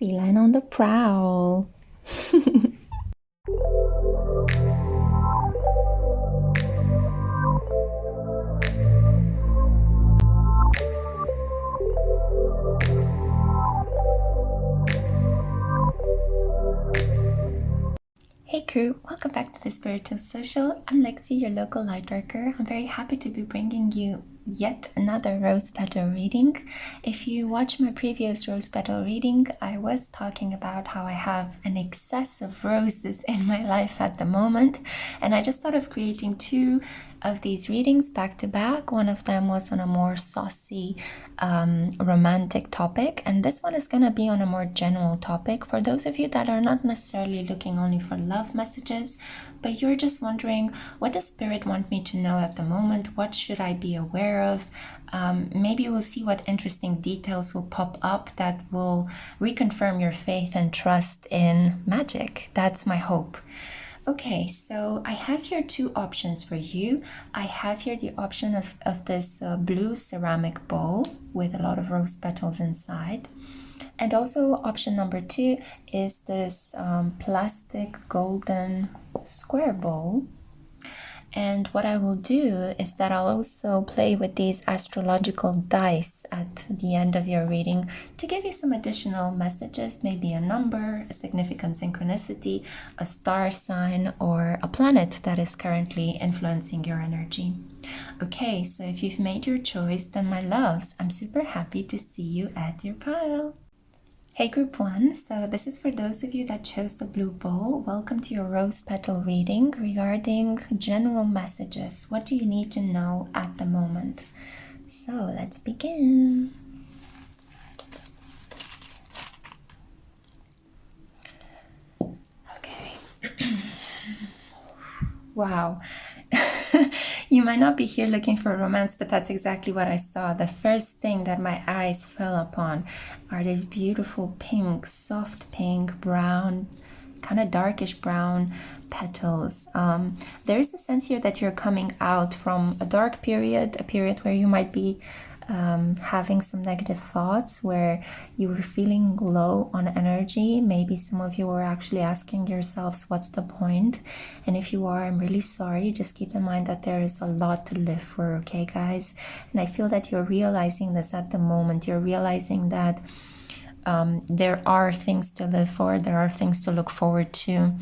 feline on the prowl. Hey crew, welcome back to the Spiritual Social. I'm Lexi, your local light worker. I'm very happy to be bringing you yet another rose petal reading. If you watch my previous rose petal reading, I was talking about how I have an excess of roses in my life at the moment, and I just thought of creating two of these readings back to back. One of them was on a more saucy romantic topic, and this one is going to be on a more general topic for those of you that are not necessarily looking only for love messages, but you're just wondering, what does spirit want me to know at the moment? What should I be aware of? Maybe we'll see what interesting details will pop up that will reconfirm your faith and trust in magic. That's my hope. Okay, so I have here two options for you. I have here the option of this blue ceramic bowl with a lot of rose petals inside. And also option number two is this plastic golden square bowl. And what I will do is that I'll also play with these astrological dice at the end of your reading to give you some additional messages, maybe a number, a significant synchronicity, a star sign, or a planet that is currently influencing your energy. Okay, so if you've made your choice, then my loves, I'm super happy to see you at your pile. Hey group 1, so this is for those of you that chose the blue bowl. Welcome to your rose petal reading regarding general messages. What do you need to know at the moment? So let's begin. Okay. Wow. You might not be here looking for romance, but that's exactly what I saw. The first thing that my eyes fell upon are these beautiful pink, soft pink, brown, kind of darkish brown petals. There is a sense here that you're coming out from a dark period, a period where you might be having some negative thoughts, where you were feeling low on energy. Maybe some of you were actually asking yourselves, what's the point? And if you are, I'm really sorry. Just keep in mind that there is a lot to live for, okay guys? And I feel that you're realizing this at the moment. You're realizing that there are things to live for, there are things to look forward to.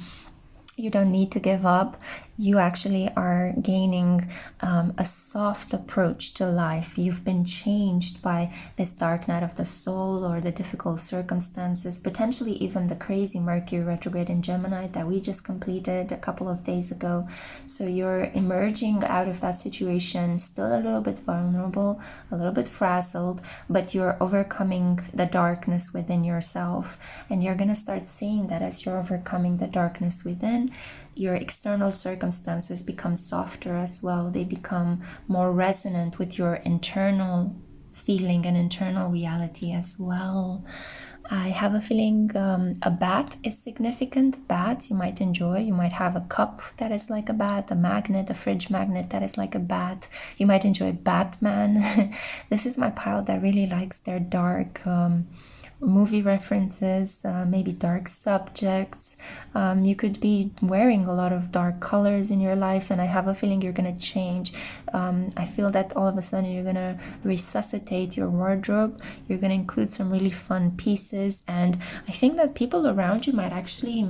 You don't need to give up. You actually are gaining a soft approach to life. You've been changed by this dark night of the soul or the difficult circumstances, potentially even the crazy Mercury retrograde in Gemini that we just completed a couple of days ago. So you're emerging out of that situation, still a little bit vulnerable, a little bit frazzled, but you're overcoming the darkness within yourself. And you're going to start seeing that as you're overcoming the darkness within, your external circumstances become softer as well. They become more resonant with your internal feeling and internal reality as well. I have a feeling a bat is significant. Bats you might enjoy. You might have a cup that is like a bat, a magnet, a fridge magnet that is like a bat. You might enjoy Batman. This is my pile that really likes their dark movie references, maybe dark subjects. You could be wearing a lot of dark colors in your life, and I have a feeling you're going to change. I feel that all of a sudden you're going to resuscitate your wardrobe. You're going to include some really fun pieces, and I think that people around you might actually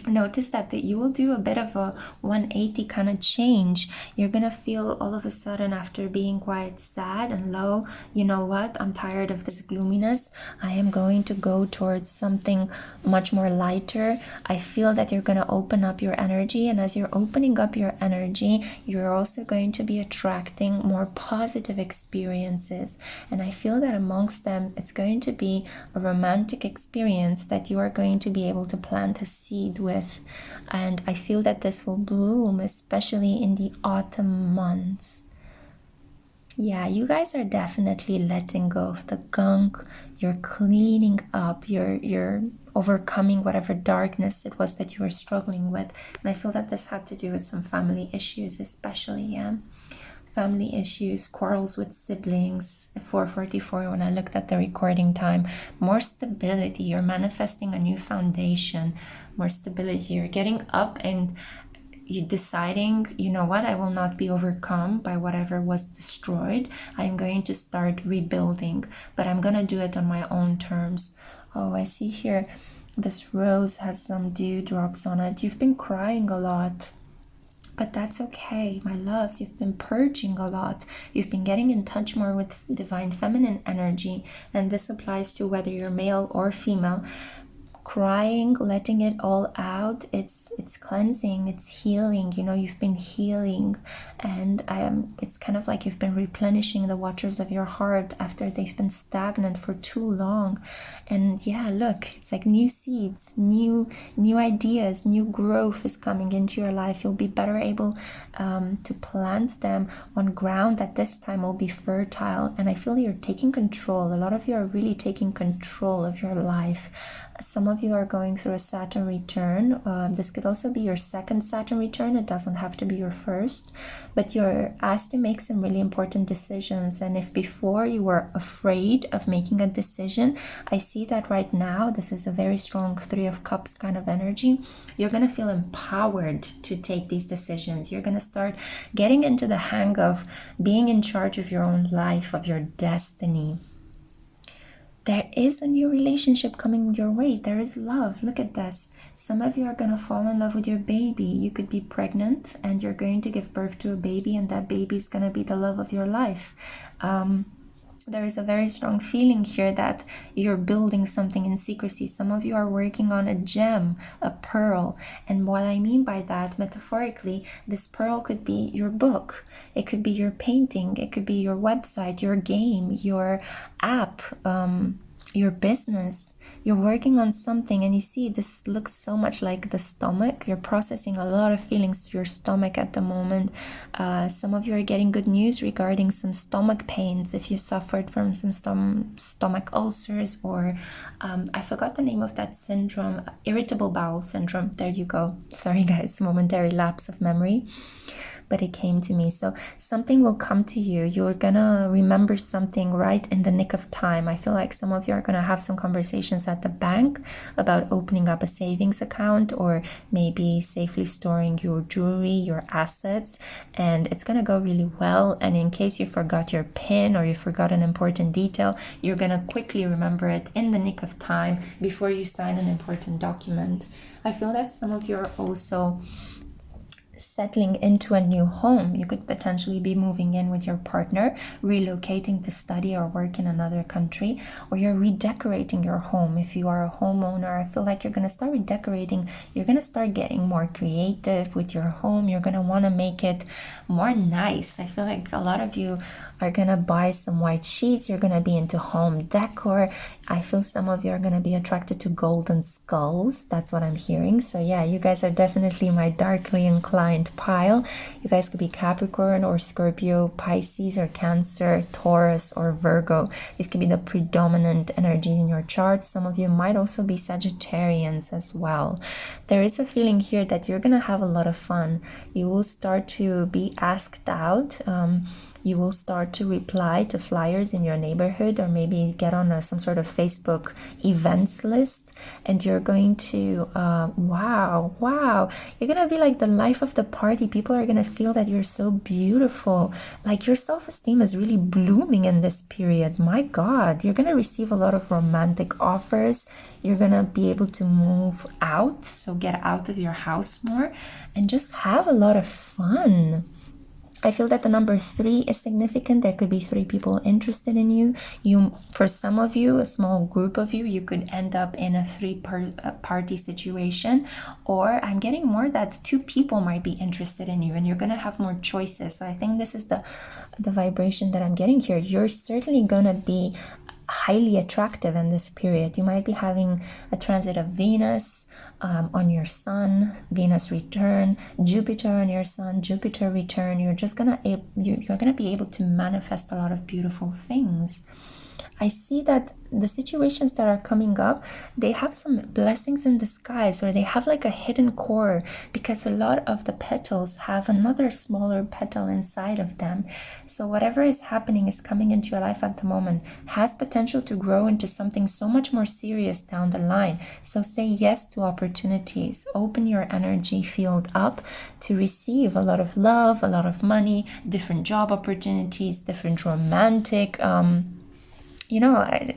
notice that you will do a bit of a 180 kind of change. You're gonna feel all of a sudden, after being quite sad and low, you know what, I'm tired of this gloominess. I am going to go towards something much more lighter. I feel that you're gonna open up your energy, and as you're opening up your energy, you're also going to be attracting more positive experiences. And I feel that amongst them, it's going to be a romantic experience that you are going to be able to plant a seed with. And I feel that this will bloom, especially in the autumn months. Yeah, you guys are definitely letting go of the gunk. You're cleaning up. You're overcoming whatever darkness it was that you were struggling with. And I feel that this had to do with some family issues, especially, yeah. family issues, quarrels with siblings. 4:44 when I looked at the recording time. More stability. You're manifesting a new foundation. More stability. You're getting up and you deciding, you know what, I will not be overcome by whatever was destroyed. I'm going to start rebuilding, but I'm going to do it on my own terms. Oh, I see here this rose has some dewdrops on it. You've been crying a lot, but that's okay, my loves. You've been purging a lot. You've been getting in touch more with divine feminine energy, and this applies to whether you're male or female. Crying, letting it all out, it's cleansing, it's healing. You know, you've been healing, and it's kind of like you've been replenishing the waters of your heart after they've been stagnant for too long. And yeah, look, it's like new seeds, new ideas, new growth is coming into your life. You'll be better able to plant them on ground that this time will be fertile. And I feel you're taking control. A lot of you are really taking control of your life. Some of you are going through a Saturn return. This could also be your second Saturn return. It doesn't have to be your first, but you're asked to make some really important decisions. And if before you were afraid of making a decision, I see that right now, this is a very strong Three of Cups kind of energy. You're going to feel empowered to take these decisions. You're going to start getting into the hang of being in charge of your own life, of your destiny. There is a new relationship coming your way. There is love. Look at this. Some of you are going to fall in love with your baby. You could be pregnant and you're going to give birth to a baby, and that baby is going to be the love of your life. There is a very strong feeling here that you're building something in secrecy. Some of you are working on a gem, a pearl. And what I mean by that, metaphorically, this pearl could be your book. It could be your painting. It could be your website, your game, your app, your business. You're working on something, and you see this looks so much like the stomach. You're processing a lot of feelings through your stomach at the moment. Some of you are getting good news regarding some stomach pains if you suffered from some stomach ulcers, or I forgot the name of that syndrome, irritable bowel syndrome. There you go. Sorry guys, momentary lapse of memory, but it came to me. So something will come to you. You're gonna remember something right in the nick of time. I feel like some of you are gonna have some conversations at the bank about opening up a savings account, or maybe safely storing your jewelry, your assets, and it's gonna go really well. And in case you forgot your PIN or you forgot an important detail, you're gonna quickly remember it in the nick of time before you sign an important document. I feel that some of you are also settling into a new home. You could potentially be moving in with your partner, relocating to study or work in another country, or you're redecorating your home. If you are a homeowner, I feel like you're going to start redecorating. You're going to start getting more creative with your home. You're going to want to make it more nice. I feel like a lot of you are going to buy some white sheets. You're going to be into home decor. I feel some of you are going to be attracted to golden skulls. That's what I'm hearing. So yeah, you guys are definitely my darkly inclined pile. You guys could be Capricorn or Scorpio, Pisces or Cancer, Taurus or Virgo. These could be the predominant energies in your chart. Some of you might also be Sagittarians as well. There is a feeling here that you're going to have a lot of fun. You will start to be asked out. You will start to reply to flyers in your neighborhood, or maybe get on some sort of Facebook events list, and you're going to wow, you're gonna be like the life of the party. People are gonna feel that you're so beautiful. Like your self-esteem is really blooming in this period. My God, you're gonna receive a lot of romantic offers. You're gonna be able to move out, so get out of your house more and just have a lot of fun. I feel that the number 3 is significant. There could be 3 people interested in you. For some of you, a small group of you, you could end up in a 3-party situation. Or I'm getting more that 2 people might be interested in you, and you're going to have more choices. So I think this is the vibration that I'm getting here. You're certainly going to be highly attractive in this period. You might be having a transit of Venus on your sun, Venus return, Jupiter on your sun, Jupiter return. You're gonna be able to manifest a lot of beautiful things. I see that the situations that are coming up, they have some blessings in disguise, or they have like a hidden core, because a lot of the petals have another smaller petal inside of them. So whatever is happening is coming into your life at the moment has potential to grow into something so much more serious down the line. So say yes to opportunities, open your energy field up to receive a lot of love, a lot of money, different job opportunities, different romantic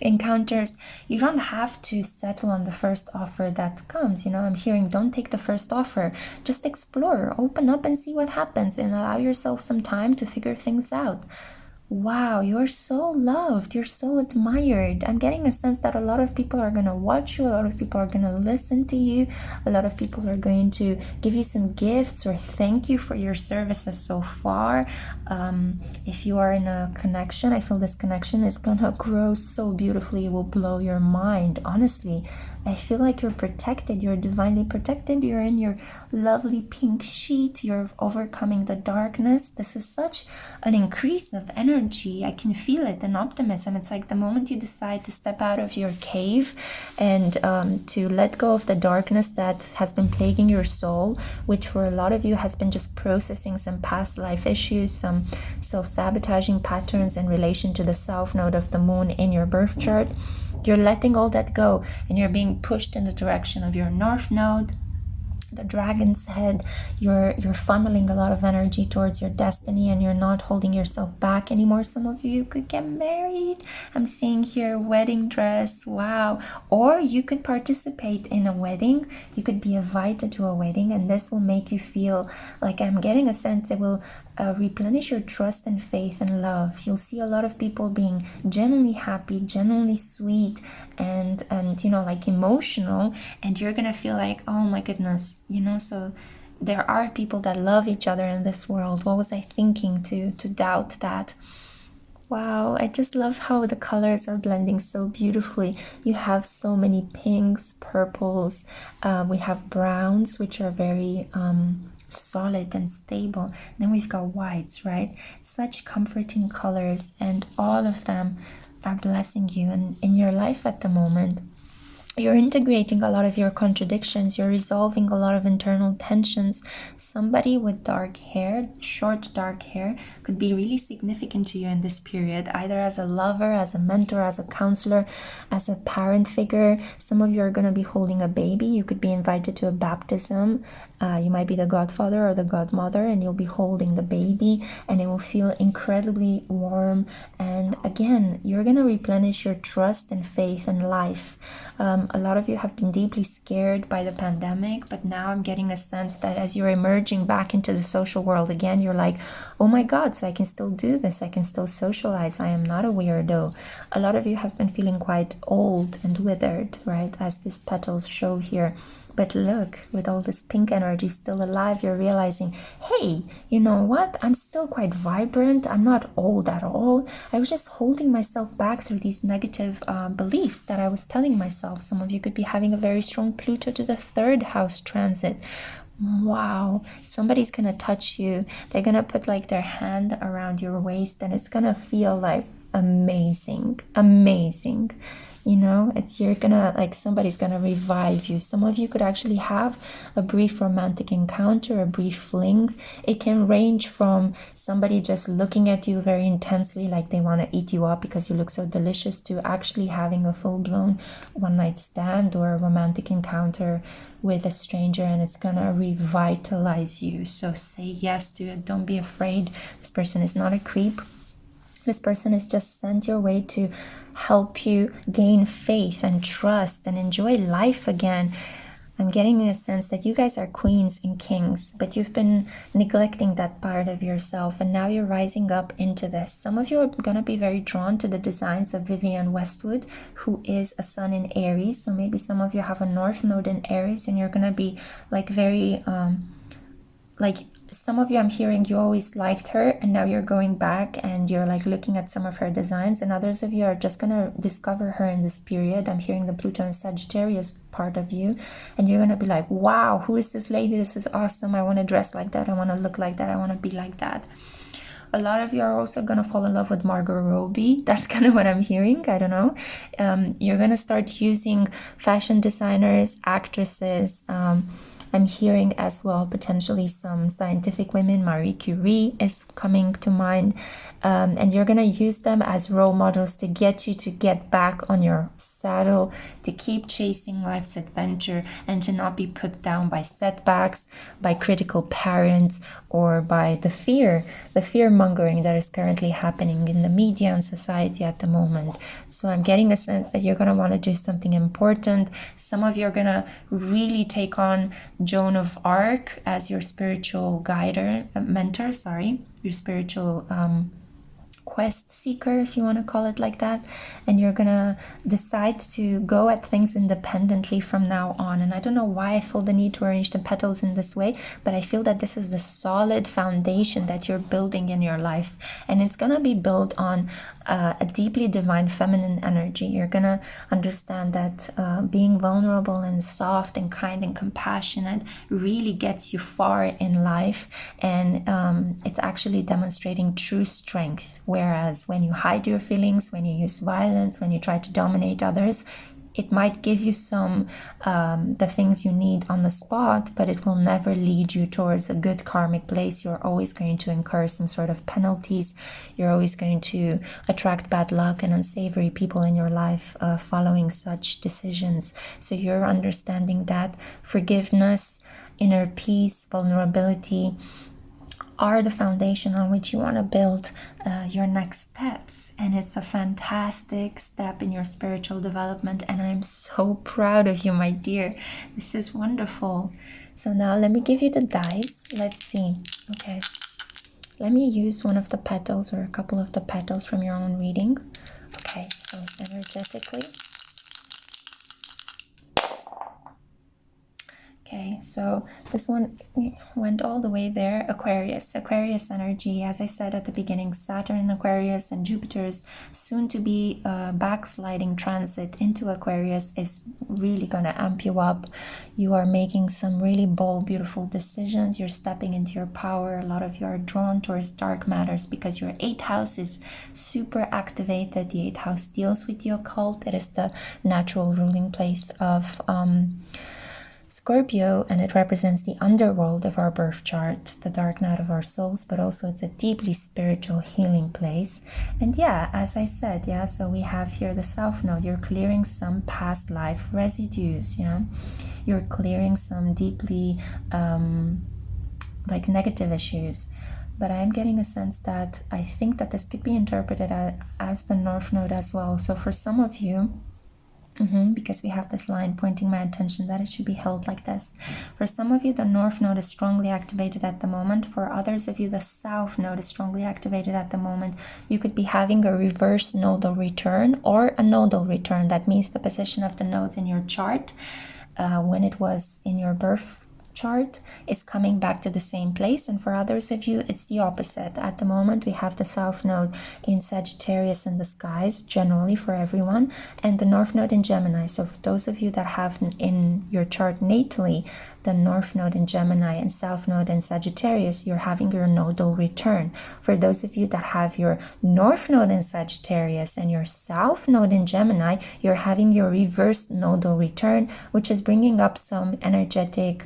encounters. You don't have to settle on the first offer that comes. I'm hearing, don't take the first offer, just explore, open up and see what happens, and allow yourself some time to figure things out. Wow, you're so loved, you're so admired. I'm getting a sense that a lot of people are going to watch you, a lot of people are going to listen to you, a lot of people are going to give you some gifts or thank you for your services so far. If you are in a connection, I feel this connection is going to grow so beautifully, it will blow your mind. Honestly, I feel like you're protected, you're divinely protected, you're in your lovely pink sheet, you're overcoming the darkness. This is such an increase of energy. I can feel it, and optimism. It's like the moment you decide to step out of your cave and to let go of the darkness that has been plaguing your soul, which for a lot of you has been just processing some past life issues, some self-sabotaging patterns in relation to the south node of the moon in your birth chart. You're letting all that go, and you're being pushed in the direction of your north node, the dragon's head. You're funneling a lot of energy towards your destiny, and you're not holding yourself back anymore. Some of you could get married. I'm seeing here wedding dress. Wow. Or you could participate in a wedding. You could be invited to a wedding, and this will make you feel like, I'm getting a sense it will replenish your trust and faith and love. You'll see a lot of people being genuinely happy, genuinely sweet, and like emotional, and you're gonna feel like, oh my goodness, so there are people that love each other in this world. What was I thinking to doubt that? Wow, I just love how the colors are blending so beautifully. You have so many pinks, purples, we have browns, which are very solid and stable. Then we've got whites, right? Such comforting colors, and all of them are blessing you. And in your life at the moment, you're integrating a lot of your contradictions. You're resolving a lot of internal tensions. Somebody with dark hair, short dark hair, could be really significant to you in this period, either as a lover, as a mentor, as a counselor, as a parent figure. Some of you are going to be holding a baby. You could be invited to a baptism. You might be the godfather or the godmother, and you'll be holding the baby, and it will feel incredibly warm. And again, you're going to replenish your trust and faith in life. A lot of you have been deeply scared by the pandemic, but now I'm getting a sense that as you're emerging back into the social world again, you're like, oh my God, so I can still do this. I can still socialize. I am not a weirdo. A lot of you have been feeling quite old and withered, right? As these petals show here. But look, with all this pink energy still alive, you're realizing, hey, you know what? I'm still quite vibrant. I'm not old at all. I was just holding myself back through these negative beliefs that I was telling myself. Some of you could be having a very strong Pluto to the 3rd house transit. Wow, somebody's gonna touch you. They're gonna put like their hand around your waist, and it's gonna feel like amazing. You're gonna, like, somebody's gonna revive you. Some of you could actually have a brief romantic encounter, a brief fling. It can range from somebody just looking at you very intensely, like they want to eat you up because you look so delicious, to actually having a full-blown one-night stand or a romantic encounter with a stranger, and it's gonna revitalize you. So say yes to it. Don't be afraid. This person is not a creep. This person is just sent your way to help you gain faith and trust and enjoy life again. I'm getting a sense that you guys are queens and kings, but you've been neglecting that part of yourself, and now you're rising up into this. Some of you are going to be very drawn to the designs of Vivienne Westwood, who is a sun in Aries. So maybe some of you have a north node in Aries, and you're going to be like very some of you, I'm hearing you always liked her, and now you're going back and you're like looking at some of her designs, and others of you are just gonna discover her in this period. I'm hearing the Pluto and Sagittarius part of you, and you're gonna be like, wow, who is this lady? This is awesome. I want to dress like that. I want to look like that. I want to be like that. A lot of you are also gonna fall in love with Margot Robbie. That's kind of what I'm hearing. I don't know. You're gonna start using fashion designers, actresses. I'm hearing as well potentially some scientific women. Marie Curie is coming to mind. And you're going to use them as role models to get you to get back on your saddle, to keep chasing life's adventure, and to not be put down by setbacks, by critical parents, or by the fear mongering that is currently happening in the media and society at the moment. So I'm getting a sense that you're going to want to do something important. Some of you are going to really take on Joan of Arc as your spiritual mentor, your spiritual quest seeker, if you want to call it like that, and you're gonna decide to go at things independently from now on. And I don't know why I feel the need to arrange the petals in this way, but I feel that this is the solid foundation that you're building in your life, and it's gonna be built on a deeply divine feminine energy. You're gonna understand that being vulnerable and soft and kind and compassionate really gets you far in life, and it's actually demonstrating true strength. Whereas when you hide your feelings, when you use violence, when you try to dominate others, it might give you some the things you need on the spot, but it will never lead you towards a good karmic place. You're always going to incur some sort of penalties. You're always going to attract bad luck and unsavory people in your life following such decisions. So you're understanding that forgiveness, inner peace, vulnerability are the foundation on which you want to build your next steps. And it's a fantastic step in your spiritual development, and I'm so proud of you, my dear. This is wonderful. So now let me give you the dice. Let's see. Okay, let me use one of the petals or a couple of the petals from your own reading. Okay, so energetically. Okay, so this one went all the way there. Aquarius energy. As I said at the beginning, Saturn in Aquarius and Jupiter's soon to be backsliding transit into Aquarius is really going to amp you up. You are making some really bold, beautiful decisions. You're stepping into your power. A lot of you are drawn towards dark matters because your 8th house is super activated. The 8th house deals with the occult. It is the natural ruling place of Scorpio, and it represents the underworld of our birth chart, the dark night of our souls, but also it's a deeply spiritual healing place. And yeah, as I said, yeah, so we have here the South Node. You're clearing some past life residues, yeah. You're clearing some deeply like negative issues. But I'm getting a sense that I think that this could be interpreted as the North Node as well. So for some of you, because we have this line pointing my attention that it should be held like this. For some of you, the North Node is strongly activated at the moment. For others of you, the South Node is strongly activated at the moment. You could be having a reverse nodal return or a nodal return. That means the position of the nodes in your chart when it was in your birth chart is coming back to the same place. And for others of you, it's the opposite. At the moment, we have the South Node in Sagittarius in the skies, generally for everyone, and the North Node in Gemini. So for those of you that have in your chart natally the North Node in Gemini and South Node in Sagittarius, you're having your nodal return. For those of you that have your North Node in Sagittarius and your South Node in Gemini, you're having your reverse nodal return, which is bringing up some energetic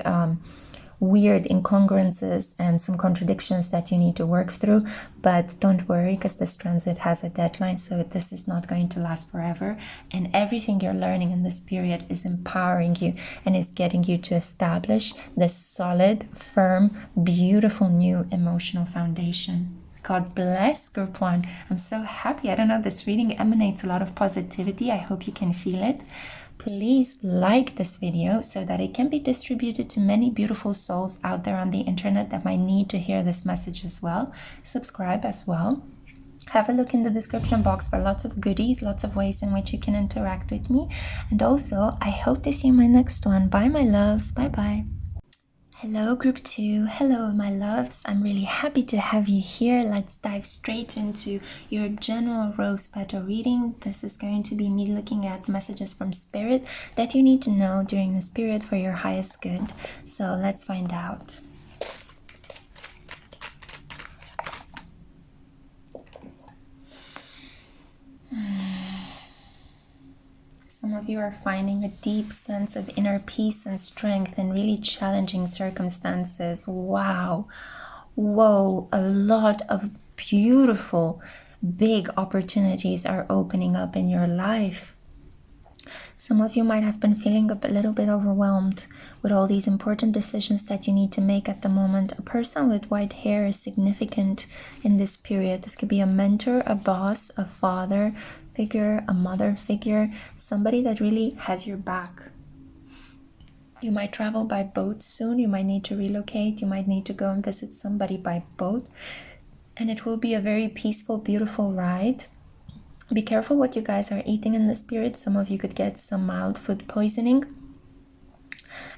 weird incongruences and some contradictions that you need to work through. But don't worry, because this transit has a deadline, so this is not going to last forever, and everything you're learning in this period is empowering you and is getting you to establish this solid, firm, beautiful new emotional foundation. God bless, group 1. I'm so happy. I don't know, this reading emanates a lot of positivity. I hope you can feel it. Please like this video so that it can be distributed to many beautiful souls out there on the internet that might need to hear this message as well. Subscribe as well. Have a look in the description box for lots of goodies, lots of ways in which you can interact with me. And also, I hope to see you in my next one. Bye, my loves. Bye-bye. Hello, group 2. Hello, my loves. I'm really happy to have you here. Let's dive straight into your general rose petal reading. This is going to be me looking at messages from spirit that you need to know during this period for your highest good. So let's find out. of you are finding a deep sense of inner peace and strength in really challenging circumstances. Wow. Whoa, a lot of beautiful, big opportunities are opening up in your life. Some of you might have been feeling a little bit overwhelmed with all these important decisions that you need to make at the moment. A person with white hair is significant in this period. This could be a mentor, a boss, a father figure, a mother figure, somebody that really has your back. You might travel by boat soon. You might need to relocate. You might need to go and visit somebody by boat. And it will be a very peaceful, beautiful ride. Be careful what you guys are eating in this period. Some of you could get some mild food poisoning.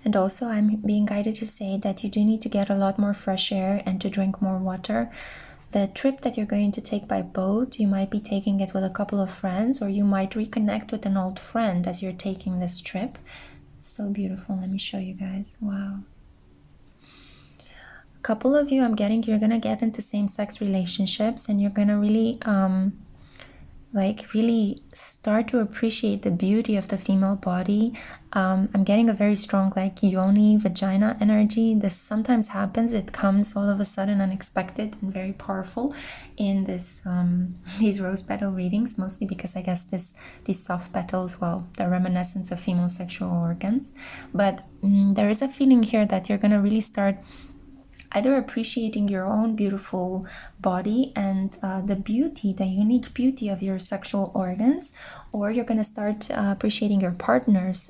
And also I'm being guided to say that you do need to get a lot more fresh air and to drink more water. The trip that you're going to take by boat, you might be taking it with a couple of friends, or you might reconnect with an old friend as you're taking this trip. It's so beautiful. Let me show you guys. Wow. A couple of you, I'm getting, you're going to get into same-sex relationships, and you're going to really really start to appreciate the beauty of the female body. I'm getting a very strong yoni, vagina energy. This sometimes happens. It comes all of a sudden, unexpected and very powerful in this these rose petal readings, mostly because I guess these soft petals, well, they're reminiscence of female sexual organs. But there is a feeling here that you're going to really start either appreciating your own beautiful body and the beauty, the unique beauty of your sexual organs, or you're going to start appreciating your partner's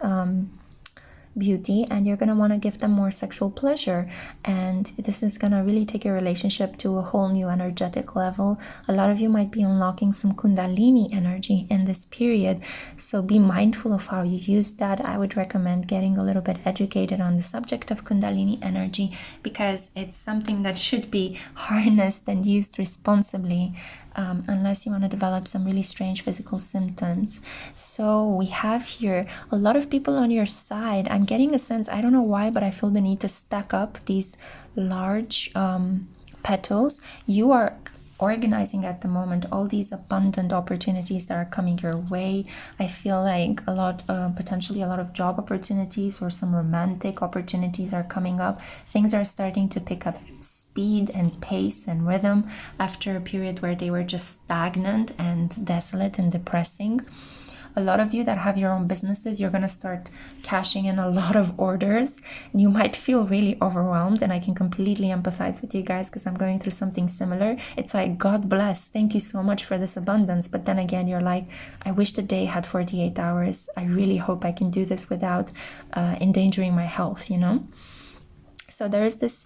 beauty, and you're going to want to give them more sexual pleasure. And this is going to really take your relationship to a whole new energetic level. A lot of you might be unlocking some kundalini energy in this period, so be mindful of how you use that. I would recommend getting a little bit educated on the subject of kundalini energy, because it's something that should be harnessed and used responsibly, unless you want to develop some really strange physical symptoms. So we have here a lot of people on your side. I'm getting a sense, I don't know why, but I feel the need to stack up these large petals. You are organizing at the moment all these abundant opportunities that are coming your way. I feel like a lot, potentially a lot of job opportunities or some romantic opportunities are coming up. Things are starting to pick up speed and pace and rhythm after a period where they were just stagnant and desolate and depressing. A lot of you that have your own businesses, you're going to start cashing in a lot of orders, and you might feel really overwhelmed, and I can completely empathize with you guys because I'm going through something similar. It's like, God bless, thank you so much for this abundance, but then again you're like, I wish the day had 48 hours. I really hope I can do this without endangering my health, you know. So there is this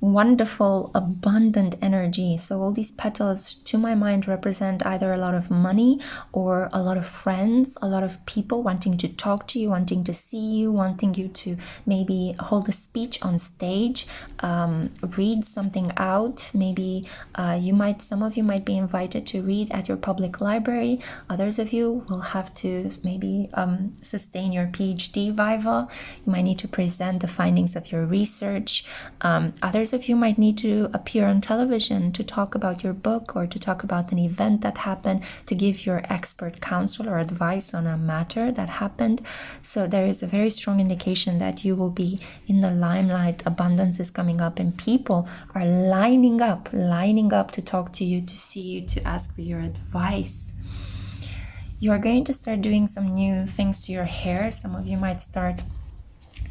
wonderful, abundant energy. So all these petals, to my mind, represent either a lot of money or a lot of friends, a lot of people wanting to talk to you, wanting to see you, wanting you to maybe hold a speech on stage, read something out. Maybe some of you might be invited to read at your public library. Others of you will have to maybe sustain your PhD viva. You might need to present the findings of your research. Others of you might need to appear on television to talk about your book, or to talk about an event that happened, to give your expert counsel or advice on a matter that happened. So there is a very strong indication that you will be in the limelight. Abundance is coming up, and people are lining up to talk to you, to see you, to ask for your advice. You are going to start doing some new things to your hair. Some of you might start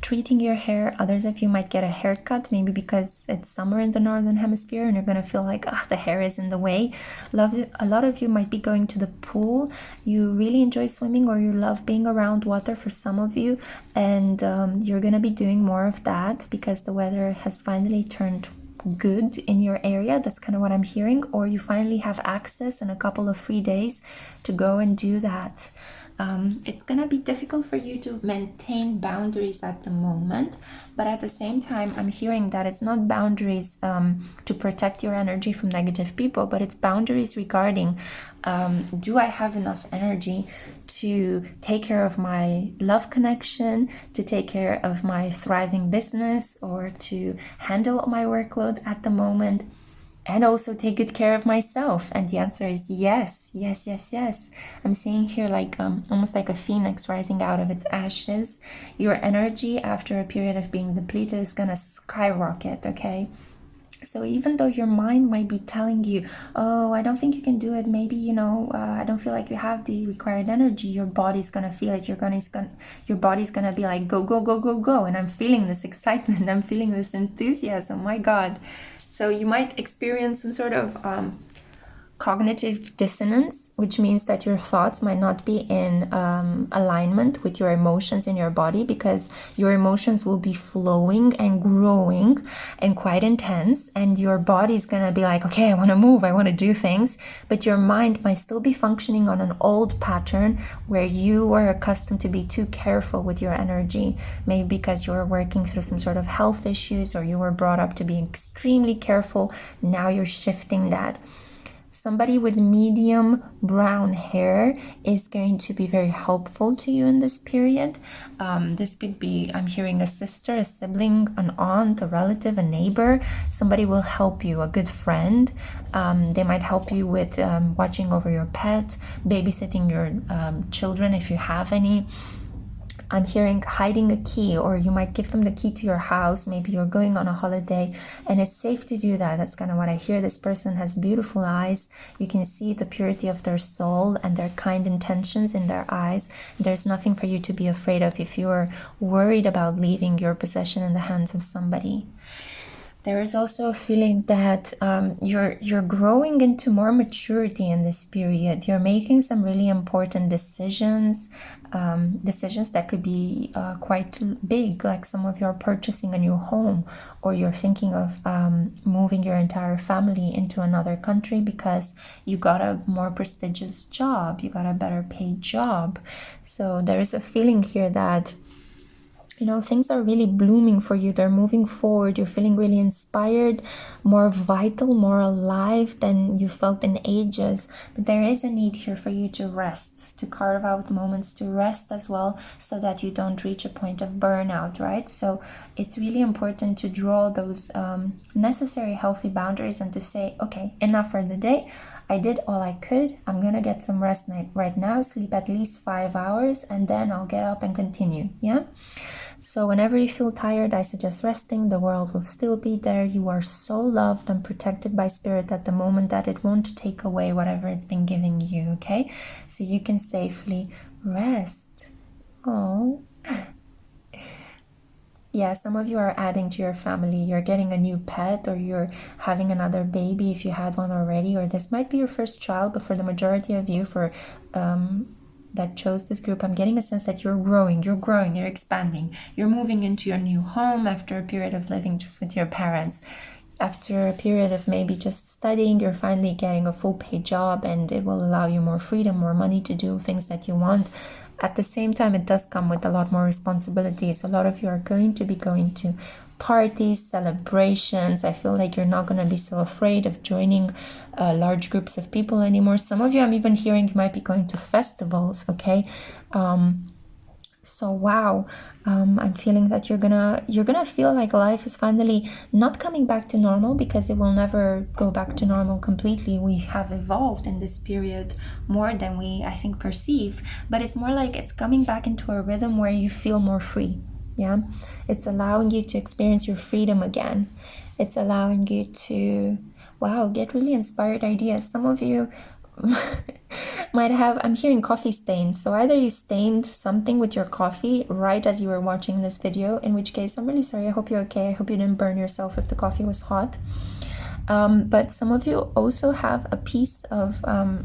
treating your hair. Others of you might get a haircut, maybe because it's summer in the northern hemisphere and you're going to feel like the hair is in the way. A lot of you might be going to the pool. You really enjoy swimming, or you love being around water for some of you, and you're going to be doing more of that because the weather has finally turned good in your area. That's kind of what I'm hearing. Or you finally have access and a couple of free days to go and do that. It's gonna be difficult for you to maintain boundaries at the moment, but at the same time, I'm hearing that it's not boundaries to protect your energy from negative people, but it's boundaries regarding, do I have enough energy to take care of my love connection, to take care of my thriving business, or to handle my workload at the moment? and also take good care of myself? And the answer is yes, yes, yes, yes. I'm seeing here like almost like a phoenix rising out of its ashes. Your energy after a period of being depleted is gonna skyrocket, okay? So even though your mind might be telling you, oh, I don't think you can do it, maybe, you know, I don't feel like you have the required energy, your body's gonna feel it. Your body's gonna be like, go, go, go, go, go. And I'm feeling this excitement, I'm feeling this enthusiasm, my God. So you might experience some sort of cognitive dissonance, which means that your thoughts might not be in alignment with your emotions in your body, because your emotions will be flowing and growing and quite intense, and your body's gonna be like, okay, I want to move, I want to do things, but your mind might still be functioning on an old pattern where you were accustomed to be too careful with your energy, maybe because you were working through some sort of health issues, or you were brought up to be extremely careful. Now you're shifting that. Somebody with medium brown hair is going to be very helpful to you in this period. This could be, I'm hearing a sister, a sibling, an aunt, a relative, a neighbor. Somebody will help you, a good friend. They might help you with watching over your pet, babysitting your children if you have any. I'm hearing hiding a key, or you might give them the key to your house. Maybe you're going on a holiday and it's safe to do that. That's kind of what I hear. This person has beautiful eyes. You can see the purity of their soul and their kind intentions in their eyes. There's nothing for you to be afraid of if you're worried about leaving your possession in the hands of somebody. There is also a feeling that you're growing into more maturity in this period. You're making some really important decisions, decisions that could be quite big, like some of you are purchasing a new home, or you're thinking of moving your entire family into another country because you got a more prestigious job, you got a better paid job. So there is a feeling here that, you know, things are really blooming for you. They're moving forward. You're feeling really inspired, more vital, more alive than you felt in ages. But there is a need here for you to rest, to carve out moments to rest as well, so that you don't reach a point of burnout, right? So it's really important to draw those necessary healthy boundaries and to say, okay, enough for the day. I did all I could. I'm gonna get some rest right now, sleep at least 5 hours, and then I'll get up and continue, yeah? So whenever you feel tired, I suggest resting. The world will still be there. You are so loved and protected by spirit at the moment that it won't take away whatever it's been giving you, okay? So you can safely rest. Oh. Yeah, some of you are adding to your family. You're getting a new pet, or you're having another baby if you had one already, or this might be your first child, but for the majority of you, that chose this group, I'm getting a sense that you're growing, you're expanding, you're moving into your new home after a period of living just with your parents. After a period of maybe just studying, you're finally getting a full paid job, and it will allow you more freedom, more money to do things that you want. At the same time, it does come with a lot more responsibilities. A lot of you are going to be going to parties, celebrations. I feel like you're not going to be so afraid of joining large groups of people anymore. Some of you, I'm even hearing, you might be going to festivals, okay? So wow, I'm feeling that you're gonna feel like life is finally not coming back to normal, because it will never go back to normal completely. We have evolved in this period more than we, I think, perceive, but it's more like it's coming back into a rhythm where you feel more free. Yeah, it's allowing you to experience your freedom again. It's allowing you to, wow, get really inspired ideas. Some of you might have, I'm hearing coffee stains. So either you stained something with your coffee right as you were watching this video, in which case I'm really sorry. I hope you're okay. I hope you didn't burn yourself if the coffee was hot. But some of you also have a piece of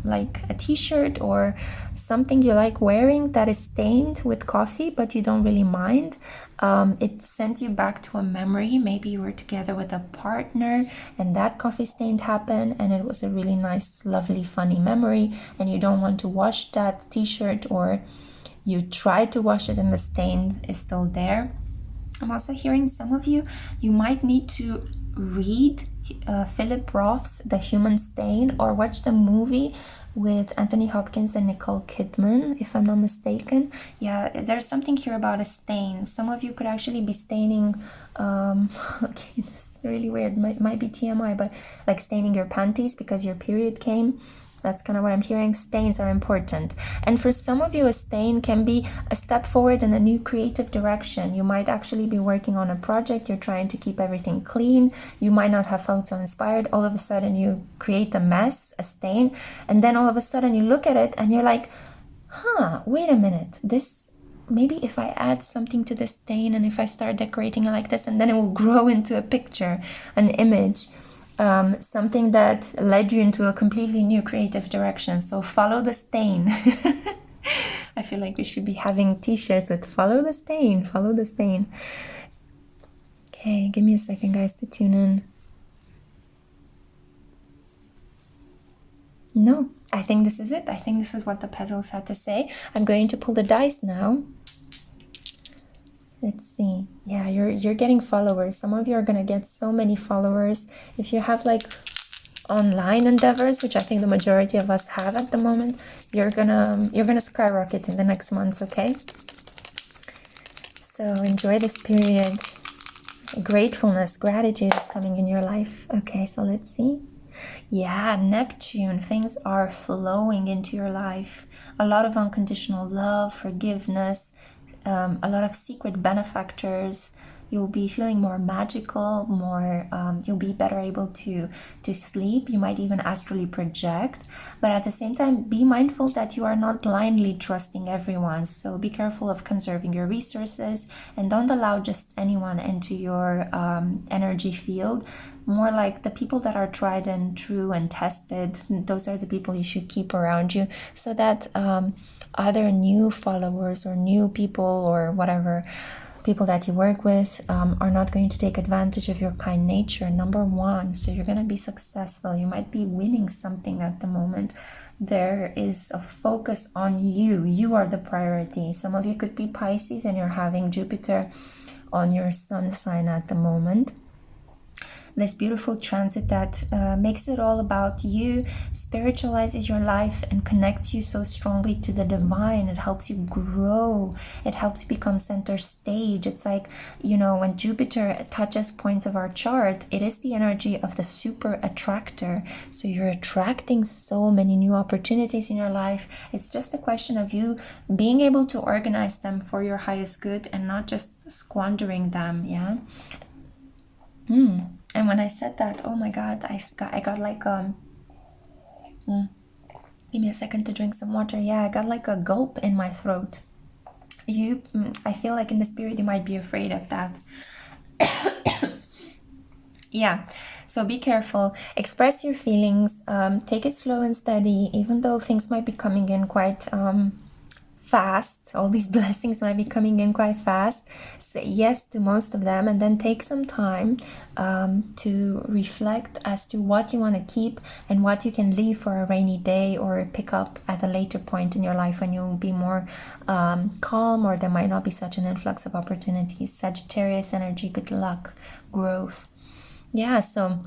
like a t-shirt or something you like wearing that is stained with coffee, but you don't really mind. It sends you back to a memory. Maybe you were together with a partner and that coffee stain happened, and it was a really nice, lovely, funny memory, and you don't want to wash that t-shirt, or you tried to wash it and the stain is still there. I'm also hearing some of you, you might need to read Philip Roth's The Human Stain, or watch the movie with Anthony Hopkins and Nicole Kidman, if I'm not mistaken. Yeah, there's something here about a stain. Some of you could actually be staining, okay, this is really weird, might be TMI, but like staining your panties because your period came. That's kind of what I'm hearing. Stains are important. And for some of you, a stain can be a step forward in a new creative direction. You might actually be working on a project. You're trying to keep everything clean. You might not have felt so inspired. All of a sudden, you create a mess, a stain. And then all of a sudden, you look at it and you're like, wait a minute. This, maybe if I add something to this stain and if I start decorating it like this, and then it will grow into a picture, an image. Something that led you into a completely new creative direction. So follow the stain. I feel like we should be having t-shirts with follow the stain, follow the stain. Okay, give me a second, guys, to tune in. No, I think this is it. I think this is what the petals had to say. I'm going to pull the dice now. Let's see. Yeah, you're getting followers. Some of you are gonna get so many followers. If you have like online endeavors, which I think the majority of us have at the moment, you're gonna skyrocket in the next months, okay? So enjoy this period. Gratefulness, gratitude is coming in your life. Okay, so let's see. Yeah, Neptune, things are flowing into your life. A lot of unconditional love, forgiveness, a lot of secret benefactors. You'll be feeling more magical, more you'll be better able to sleep. You might even astrally project, but at the same time, be mindful that you are not blindly trusting everyone. So be careful of conserving your resources and don't allow just anyone into your energy field. More like the people that are tried and true and tested, those are the people you should keep around you, so that other new followers or new people or whatever, people that you work with are not going to take advantage of your kind nature, number one. So you're going to be successful. You might be winning something at the moment. There is a focus on you. You are the priority. Some of you could be Pisces and you're having Jupiter on your sun sign at the moment. This beautiful transit that makes it all about you, spiritualizes your life and connects you so strongly to the divine. It helps you grow. It helps you become center stage. It's like, you know, when Jupiter touches points of our chart, it is the energy of the super attractor. So you're attracting so many new opportunities in your life. It's just a question of you being able to organize them for your highest good and not just squandering them, yeah? And when I said that, oh my god, I got like give me a second to drink some water. Yeah, I got like a gulp in my throat. I feel like in this period you might be afraid of that. Yeah, so be careful, express your feelings, take it slow and steady, even though things might be coming in quite fast. All these blessings might be coming in quite fast. Say yes to most of them and then take some time to reflect as to what you want to keep and what you can leave for a rainy day or pick up at a later point in your life when you'll be more calm, or there might not be such an influx of opportunities. Sagittarius energy, good luck, growth. Yeah, so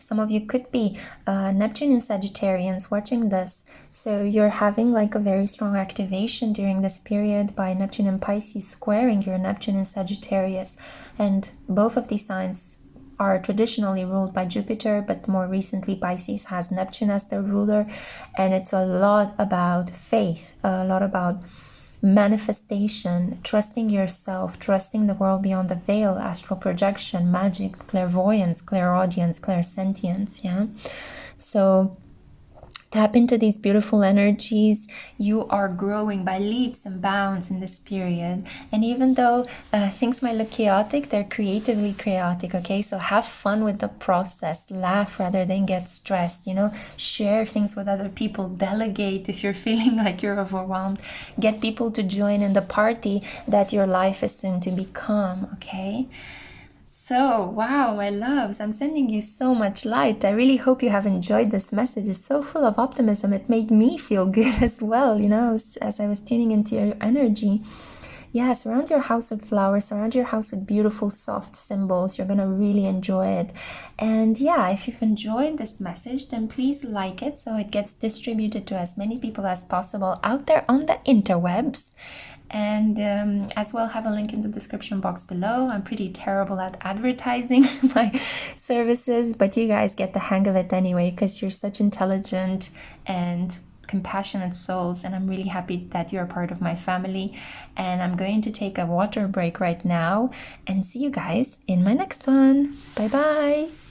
some of you could be Neptune and Sagittarians watching this. So you're having like a very strong activation during this period by Neptune and Pisces squaring your Neptune and Sagittarius. And both of these signs are traditionally ruled by Jupiter, but more recently Pisces has Neptune as their ruler. And it's a lot about faith, a lot about manifestation, trusting yourself, trusting the world beyond the veil, astral projection, magic, clairvoyance, clairaudience, clairsentience, yeah? So tap into these beautiful energies. You are growing by leaps and bounds in this period. And even though things might look chaotic, they're creatively chaotic, okay? So have fun with the process. Laugh rather than get stressed, you know? Share things with other people. Delegate if you're feeling like you're overwhelmed. Get people to join in the party that your life is soon to become, okay? So, wow, my loves, I'm sending you so much light. I really hope you have enjoyed this message. It's so full of optimism. It made me feel good as well, you know, as I was tuning into your energy. Yeah, surround your house with flowers, surround your house with beautiful, soft symbols. You're gonna really enjoy it. And yeah, if you've enjoyed this message, then please like it so it gets distributed to as many people as possible out there on the interwebs. And as well, have a link in the description box below. I'm pretty terrible at advertising my services, but you guys get the hang of it anyway, because you're such intelligent and compassionate souls, and I'm really happy that you're a part of my family. And I'm going to take a water break right now and see you guys in my next one. Bye bye.